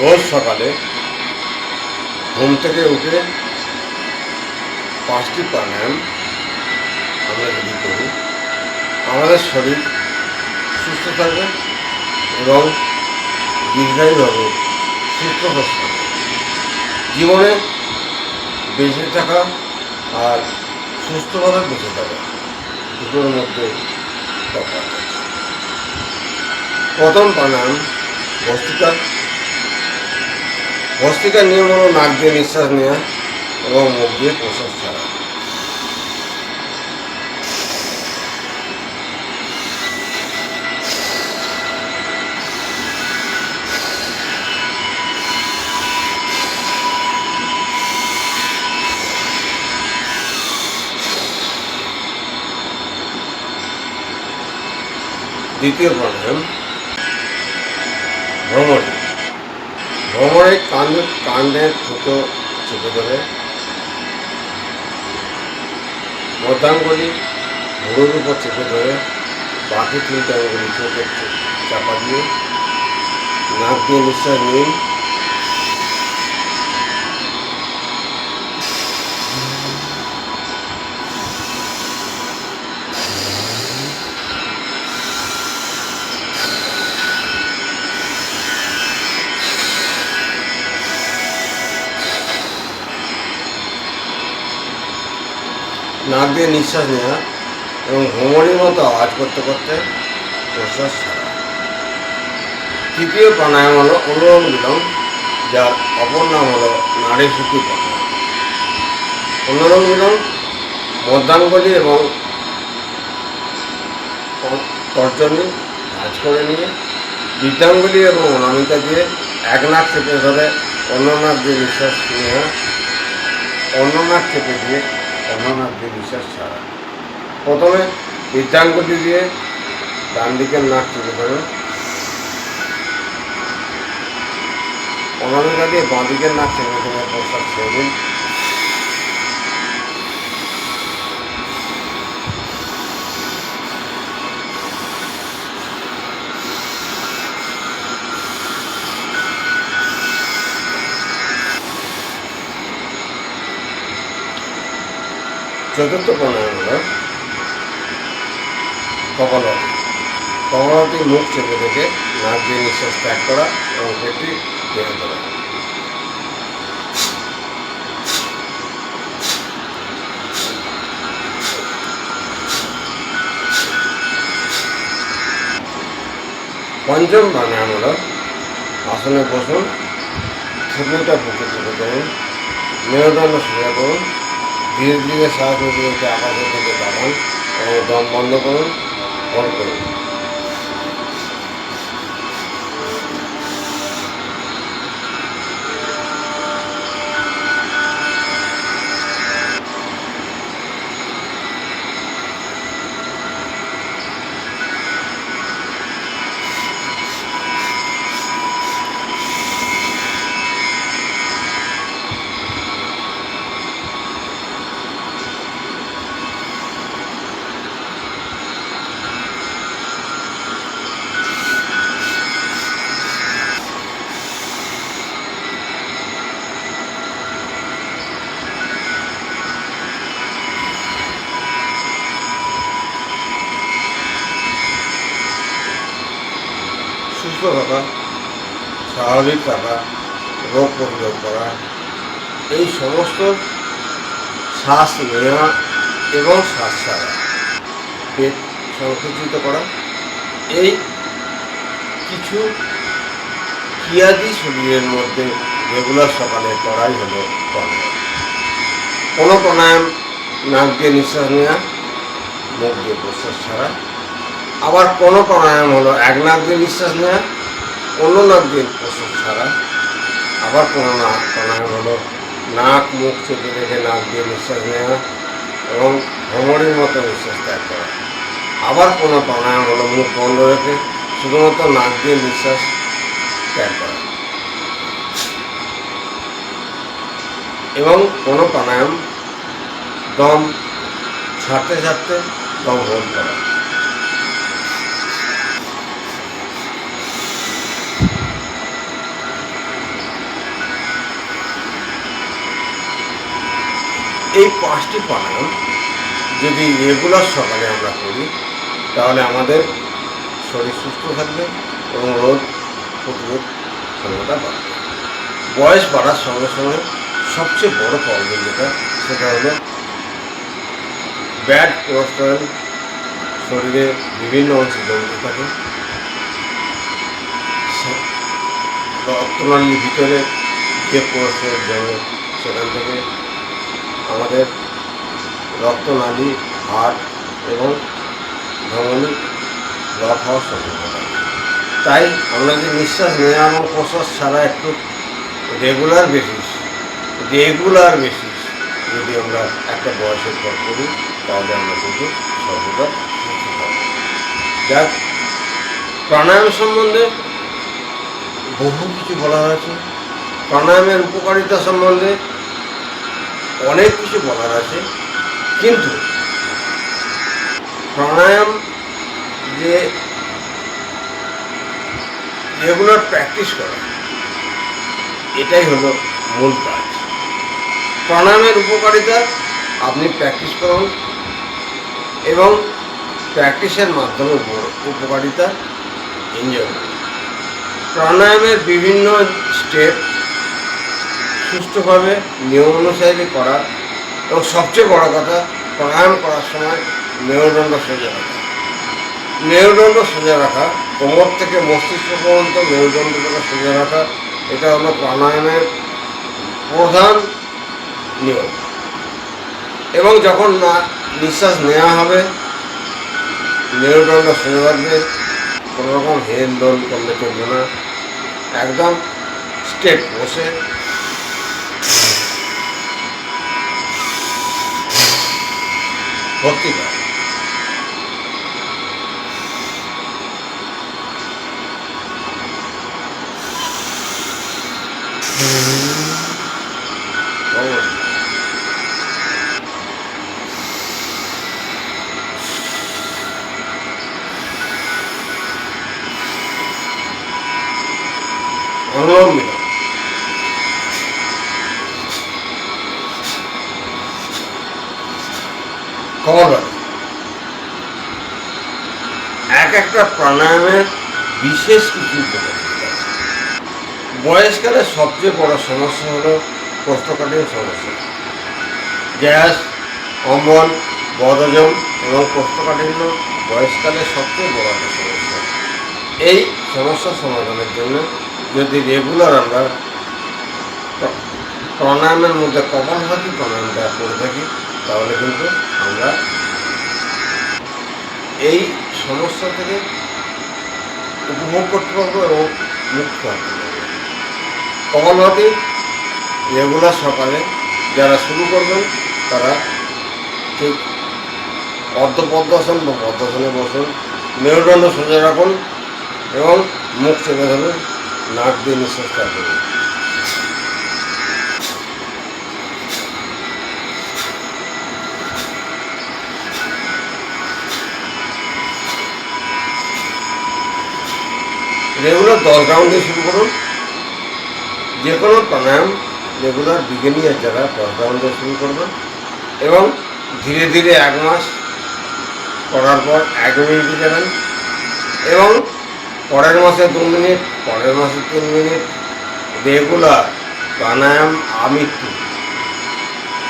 রোজ সকালে ঘুম থেকে উঠে 5টি প্রাণায়াম আমরা যদি করি, আমাদের শরীর সুস্থ থাকবে এবং দীর্ঘায়ুভাবে সুস্থ থাকবে। জীবনে বেঁচে থাকা আর সুস্থভাবে বেঁচে থাকা দুটোর মধ্যে তফাৎ আছে। প্রথম প্রাণায়াম ভস্ত্রিকার নিয়ম হলো নাক দিয়ে নিঃশ্বাস নেওয়া এবং মুখ দিয়ে প্রশ্বাস ছাড়া। দ্বিতীয় প্রাণায়াম ভ্রমরে কাণ্ডের ফুটো চেপে ধরে মধ্যাঙ্গুলি ভুরুর উপর চেপে ধরে বাকি 3টে আঙ্গুলি চোখে চাপা দিয়ে নাক দিয়ে নিঃশ্বাস নিন। নাক দিয়ে নিঃশ্বাস নেওয়া এবং ভ্রমরের মতো আওয়াজ করতে করতে প্রশ্বাস ছাড়া। তৃতীয় প্রাণায়াম হলো অনুলোম বিলোম, যার অপর নাম হলো নাড়ি শুদ্ধি প্রাণায়াম। অনুলোম বিলোম মধ্যাঙ্গুলি এবং তর্জনী ভাঁজ করে নিয়ে বৃদ্ধাঙ্গুলি এবং অনামিকা দিয়ে এক নাক চেপে ধরে অন্য নাক দিয়ে নিঃশ্বাস নেওয়া, অন্য নাক চেপে দিয়ে অন্য নাক দিয়ে নিঃশ্বাস ছাড়া। প্রথমে বৃদ্ধাঙ্গুলি দিয়ে ডান দিকের নাক চেপে ধরে, অনামিকা দিয়ে বাঁ দিকের নাক চেপে ধরে প্রশ্বাস ছেড়ে দিন। চতুর্থ প্রাণায়াম হল কপালভাতি। মুখ চেপে রেখে নাক দিয়ে নিঃশ্বাস ত্যাগ করা এবং পেটটি টেনে ধরা। পঞ্চম প্রাণায়াম হল আসনে বসুন, থুতনিটা বুকে চেপে ধরুন, মেরুদণ্ড সোজা করুন, ধীরে ধীরে শ্বাস নিতে নিতে আকাশের দিকে তাকান এবং দম বন্ধ করুন, হোল্ড করুন। সুস্থ থাকা, স্বাভাবিক থাকা, রোগ প্রতিরোধ করা, এই সমস্ত শ্বাস নেওয়া এবং শ্বাস ছাড়া, পেট সংকুচিত করা, এই কিছু ক্রিয়াদি শরীরের মধ্যে রেগুলার সকালে করাই হলো প্রাণায়াম। কোনো প্রাণায়াম নাক দিয়ে নিঃশ্বাস নেওয়া, মুখ দিয়ে প্রশ্বাস ছাড়া। আবার কোনো প্রাণায়াম হলো এক নাক দিয়ে নিঃশ্বাস নেওয়া, অন্য নাক দিয়ে প্রশ্বাস ছাড়া। আবার কোনো প্রাণায়াম হলো নাক মুখ চেপে রেখে নাক দিয়ে নিঃশ্বাস নেওয়া এবং ভ্রমরের মতো নিঃশ্বাস ত্যাগ করা। আবার কোনো প্রাণায়াম হলো মুখ বন্ধ রেখে শুধুমাত্র নাক দিয়ে নিঃশ্বাস ত্যাগ করা। এবং কোনো প্রাণায়াম দম ছাড়তে ছাড়তে দম হোল্ড করা। এই 5টি প্রাণায়াম যদি রেগুলার সকালে আমরা করি তাহলে আমাদের শরীর সুস্থ থাকবে এবং রোগ প্রতিরোধ ক্ষমতা বাড়বে। বয়স বাড়ার সঙ্গে সঙ্গে সবচেয়ে বড় প্রবলেম যেটা সেটা হলো ব্যাড কোলেস্টেরল শরীরে বিভিন্ন অংশে জমতে থাকে, রক্তনালীর ভিতরে যে কোলেস্টেরল জমে সেখান থেকে আমাদের রক্তনালী, হার্ট এবং ধমনী ব্লক হওয়ার সম্ভাবনা। তাই আমরা যে নিঃশ্বাস নেওয়া এবং প্রশ্বাস ছাড়া একটু রেগুলার বেসিস যদি আমরা একটা বয়সের পর করি তাহলে আমরা কিন্তু সর্বদা সুস্থ থাকবো। যাক, প্রাণায়াম সম্বন্ধে বহু কিছু বলার আছে, প্রাণায়ামের উপকারিতা সম্বন্ধে অনেক কিছু বলার আছে, কিন্তু প্রাণায়াম যে রেগুলার প্র্যাকটিস করা এটাই হলো মূল কাজ। প্রাণায়ামের উপকারিতা আপনি প্র্যাকটিস করুন এবং প্র্যাকটিসের মাধ্যমে উপকারিতা এনজয় করুন। প্রাণায়ামের বিভিন্ন স্টেপ সুষ্ঠুভাবে নিয়ম অনুসারে করা এবং সবচেয়ে বড় কথা প্রাণায়াম করার সময় মেরুদণ্ড সোজা রাখা, কোমর থেকে মস্তিষ্ক পর্যন্ত মেরুদণ্ডটাকে সোজা রাখা, এটা হলো প্রাণায়ামের প্রধান নিয়ম। এবং যখন নিঃশ্বাস নেওয়া হবে মেরুদণ্ড সোজা রাখবে, কোনো রকম হেল দোল করলে চলবে না, একদম স্ট্রেট বসে ভর্তি করা। অনুলোম বিলোম, কপালভাতি, এক একটা প্রাণায়ামের বিশেষ কিছু উপকারিতা। বয়সকালে সবচেয়ে বড় সমস্যা হলো কোষ্ঠকাঠিন্য সমস্যা, গ্যাস, অম্বল, বদহজম এবং কোষ্ঠকাঠিন্য বয়সকালে সবচেয়ে বড় একটা সমস্যা। এই সমস্যার সমাধানের জন্য যদি রেগুলার আমরা প্রাণায়ামের মধ্যে কপালভাতি প্রাণায়ামটা করে থাকি তাহলে কিন্তু আমরা এই সমস্যা থেকে উপভোগ করতে পারবো এবং মুক্ত থাকতে পারবো। কপালভাতি রেগুলার সকালে যারা শুরু করবেন তারা ঠিক অর্ধপদ্মাসন বা পদ্মাসনে বসুন, মেরুদণ্ড সোজা রাখুন এবং মুখ চেপে ধরুন, নাক দিয়ে নিঃশ্বাস ত্যাগ করুন। রেগুলার 10 রাউন্ড দিয়ে শুরু করুন। যে কোনো প্রাণায়াম রেগুলার বিগিনিয়ার যারা 10 রাউন্ড দিয়ে শুরু করবেন এবং ধীরে ধীরে 1 মাস করার পর 1 মিনিটে যাবেন এবং পরের মাসে 2 মিনিট, পরের মাসে 3 মিনিট, রেগুলার প্রাণায়াম আমৃত্যু।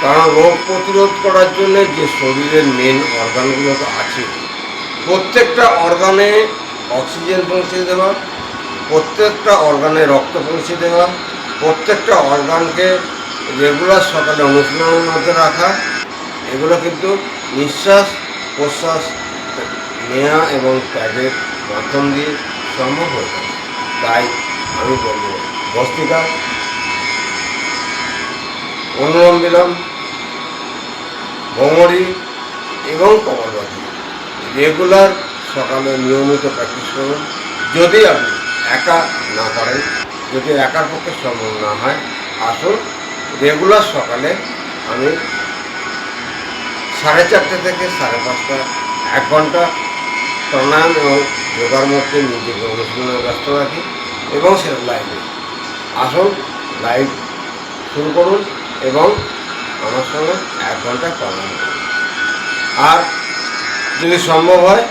কারণ রোগ প্রতিরোধ করার জন্য যে শরীরের মেন অর্গানগুলো তো আছে, প্রত্যেকটা অর্গানে অক্সিজেন পৌঁছে দেওয়া, প্রত্যেকটা অর্গানে রক্ত পৌঁছে দেওয়া, প্রত্যেকটা অর্গানকে রেগুলার সকালে অনুশীলনের মধ্যে রাখা, এগুলো কিন্তু নিঃশ্বাস প্রশ্বাস নেওয়া এবং ত্যাগের মাধ্যম দিয়ে সম্ভব হয়ে থাকে। তাই আমি বলব ভস্ত্রিকা, অনুলোম বিলোম, ভ্রমরি এবং কপালভাতি রেগুলার সকালে নিয়মিত প্র্যাকটিস করুন। যদি আপনি একা না পারেন, যদি একার পক্ষে সম্ভব না হয়, আসুন রেগুলার সকালে আমি 4:30 থেকে 5:30 1 ঘন্টা প্রাণায়াম এবং যোগার মধ্যে নিজেকে অনুশীলনে ব্যস্ত রাখি এবং সেটা লাইভে। আসুন লাইভ শুরু করুন এবং আমার সঙ্গে 1 ঘন্টা প্রাণায়াম করুন। আর যদি সম্ভব হয়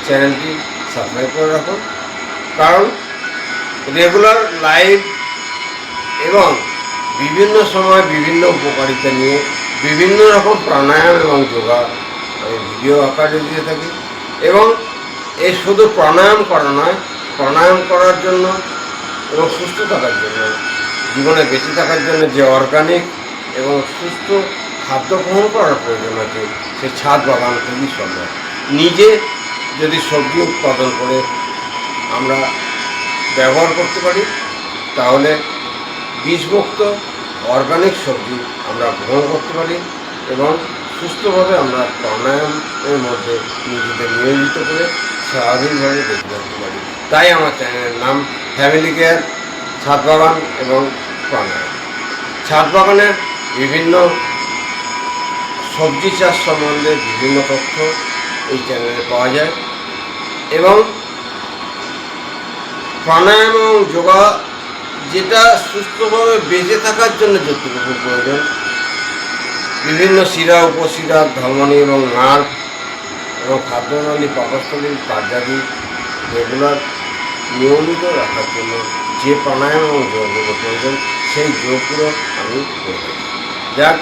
চ্যানেলটি সাবস্ক্রাইব করে রাখুন, কারণ রেগুলার লাইভ এবং বিভিন্ন সময় বিভিন্ন উপকারিতা নিয়ে বিভিন্ন রকম প্রাণায়াম এবং যোগা আমি ভিডিও আকারে দিয়ে থাকি। এবং এই শুধু প্রাণায়াম করা নয়, প্রাণায়াম করার জন্য এবং সুস্থ থাকার জন্য, জীবনে বেঁচে থাকার জন্য যে অর্গানিক এবং সুস্থ খাদ্য গ্রহণ করার প্রয়োজন আছে, সে ছাদ বাগান খুবই সম্ভব। নিজে যদি সবজি উৎপাদন করে আমরা ব্যবহার করতে পারি, তাহলে বীজমুক্ত অর্গানিক সবজি আমরা গ্রহণ করতে পারি এবং সুস্থভাবে আমরা প্রাণায়ামের মধ্যে নিজেদের নিয়োজিত করে স্বাভাবিকভাবে বেঁচে থাকতে পারি। তাই আমার চ্যানেলের নাম ফ্যামিলি কেয়ার, ছাদ বাগান এবং প্রাণায়াম। ছাদ বাগানের বিভিন্ন সবজি চাষ সম্বন্ধে বিভিন্ন তথ্য এই চ্যানেলে পাওয়া যায় এবং প্রাণায়াম এবং যোগা যেটা সুস্থভাবে বেঁচে থাকার জন্য যতটুকু প্রয়োজন, বিভিন্ন শিরা, উপশিরা, ধমনী এবং নার্ভ এবং খাদ্যনালী, পাকস্থলীর কার্যাদি রেগুলার নিয়মিত রাখার জন্য যে প্রাণায়াম এবং যোগগুলো প্রয়োজন, সেই যোগগুলো আমি করে থাকি। যাক,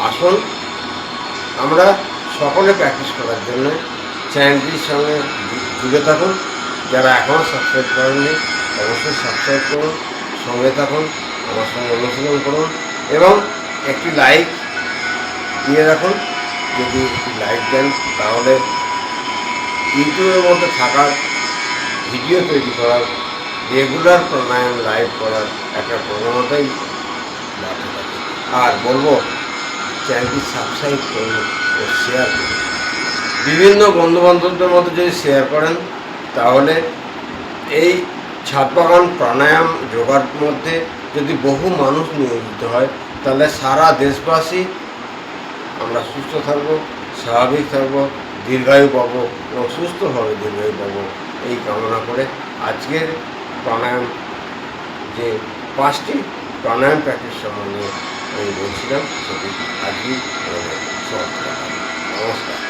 আসুন আমরা সকলে প্র্যাকটিস করার জন্য চ্যানেলটির সঙ্গে জুড়ে থাকুন। যারা এখনও সাবস্ক্রাইব করেননি অবশ্যই সাবস্ক্রাইব করুন, সঙ্গে থাকুন, আমার সঙ্গে অনুশীলন করুন এবং একটি লাইক দিয়ে রাখুন। যদি একটি লাইক দেন তাহলে ইউটিউবের মধ্যে থাকার ভিডিও তৈরি করার, রেগুলার প্রাণায়াম লাইভ করার একটা প্রবণতাই বাড়তে থাকে। আর বলবো চ্যানেলটি সাবস্ক্রাইব করুন ও শেয়ার করুন। বিভিন্ন বন্ধুবান্ধবদের মধ্যে যদি শেয়ার করেন তাহলে এই ছাদ বাগান প্রাণায়াম যোগার মধ্যে যদি বহু মানুষ নিয়োজিত হয়, তাহলে সারা দেশবাসী আমরা সুস্থ থাকবো, স্বাভাবিক থাকবো, দীর্ঘায়ু পাবো এবং সুস্থভাবে দীর্ঘায়ু পাবো, এই কামনা করে আজকের প্রাণায়াম যে 5টি প্রাণায়াম প্র্যাকটিস সম্বন্ধে আমি বলছিলাম সেটি আজকেই সমাপ্ত। নমস্কার।